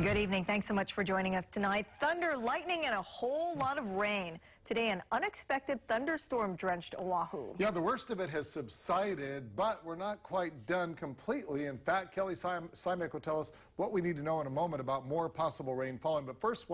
Good evening. Thanks so much for joining us tonight. Thunder, lightning, and a whole lot of rain. Today, an unexpected thunderstorm drenched Oahu. Yeah, the worst of it has subsided, but we're not quite done completely. In fact, Kelly Simek will tell us what we need to know in a moment about more possible rain falling. But first,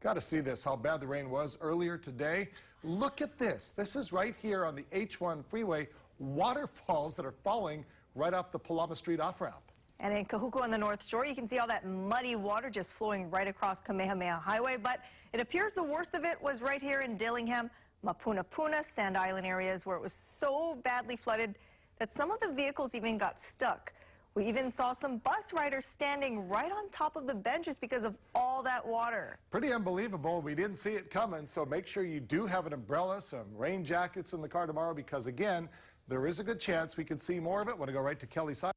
got to see this, how bad the rain was earlier today. Look at this. This is right here on the H1 freeway. Waterfalls that are falling right off the Palama Street off-ramp. And in Kahuku on the North Shore, you can see all that muddy water just flowing right across Kamehameha Highway. But it appears the worst of it was right here in Dillingham, Mapunapuna, Sand Island areas, where it was so badly flooded that some of the vehicles even got stuck. We even saw some bus riders standing right on top of the benches because of all that water. Pretty unbelievable. We didn't see it coming, so make sure you do have an umbrella, some rain jackets in the car tomorrow, because again, there is a good chance we could see more of it. Want to go right to Kelly Simek.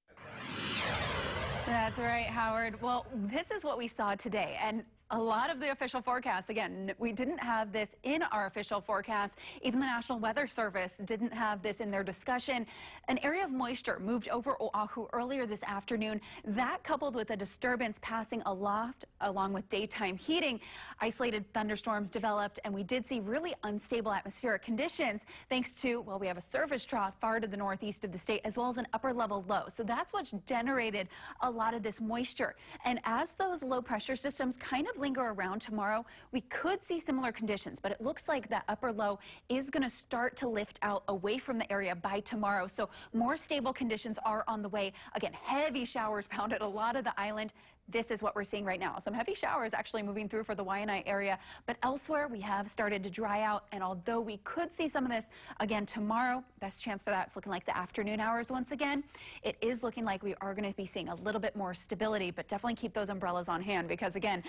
That's right, Howard. Well, this is what we saw today, and a lot of the official forecasts, again, we didn't have this in our official forecast. Even the National Weather Service didn't have this in their discussion. An area of moisture moved over Oahu earlier this afternoon. That, coupled with a disturbance passing aloft, along with daytime heating, isolated thunderstorms developed, and we did see really unstable atmospheric conditions thanks to, well, we have a surface trough far to the northeast of the state, as well as an upper level low. So that's what's generated a lot of this moisture. And as those low pressure systems kind of linger around tomorrow, we could see similar conditions, but it looks like that upper low is going to start to lift out away from the area by tomorrow. So more stable conditions are on the way. Again, heavy showers pounded a lot of the island. This is what we're seeing right now. Some heavy showers actually moving through for the Waianae area, but elsewhere we have started to dry out. And although we could see some of this again tomorrow, best chance for that, it's looking like the afternoon hours once again. It is looking like we are going to be seeing a little bit more stability, but definitely keep those umbrellas on hand because again,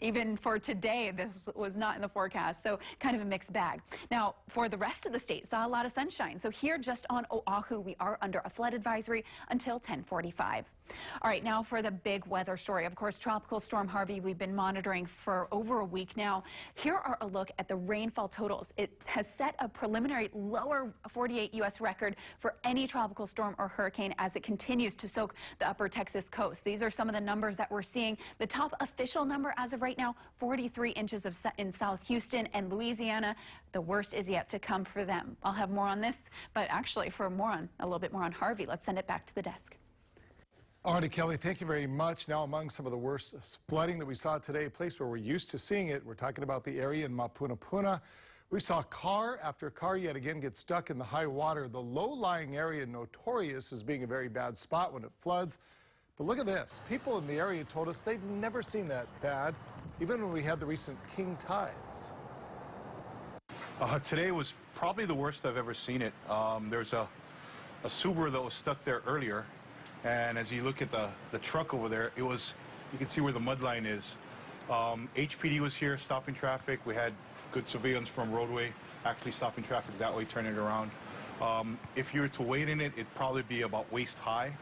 even for today, this was not in the forecast. So kind of a mixed bag. Now for the rest of the state, saw a lot of sunshine. So here just on Oahu, we are under a flood advisory until 10:45. All right, now for the big weather story. Of course, Tropical Storm Harvey we've been monitoring for over a week now. Here are a look at the rainfall totals. It has set a preliminary lower 48 U.S. record for any tropical storm or hurricane as it continues to soak the upper Texas coast. These are some of the numbers that we're seeing. The top official number as of right now, 43 inches in South Houston and Louisiana. The worst is yet to come for them. I'll have more on this, but actually for a little bit more on Harvey, let's send it back to the desk. All right, Kelly, thank you very much. Now, among some of the worst flooding that we saw today, a place where we're used to seeing it, we're talking about the area in Mapunapuna. We saw car after car yet again get stuck in the high water. The low-lying area notorious as being a very bad spot when it floods. But look at this. People in the area told us they've never seen that bad, even when we had the recent king tides. Today was probably the worst I've ever seen it. There's a Subaru that was stuck there earlier. And as you look at the truck over there, you can see where the mud line is. HPD was here stopping traffic. We had good surveillance from roadway, actually stopping traffic that way, turning it around. If you were to wait in it, it'd probably be about waist high.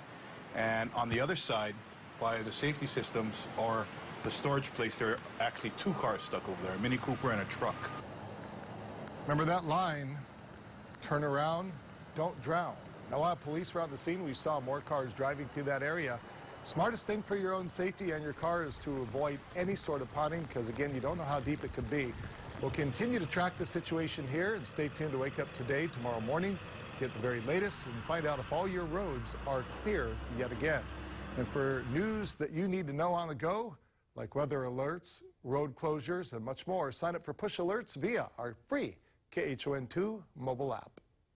And on the other side, by the safety systems or the storage place, there are actually two cars stuck over there, a Mini Cooper and a truck. Remember that line, turn around, don't drown. Now, while police were on the scene, we saw more cars driving through that area. Smartest thing for your own safety and your car is to avoid any sort of ponding because, again, you don't know how deep it could be. We'll continue to track the situation here and stay tuned to Wake Up Today tomorrow morning, get the very latest, and find out if all your roads are clear yet again. And for news that you need to know on the go, like weather alerts, road closures, and much more, sign up for push alerts via our free KHON2 mobile app.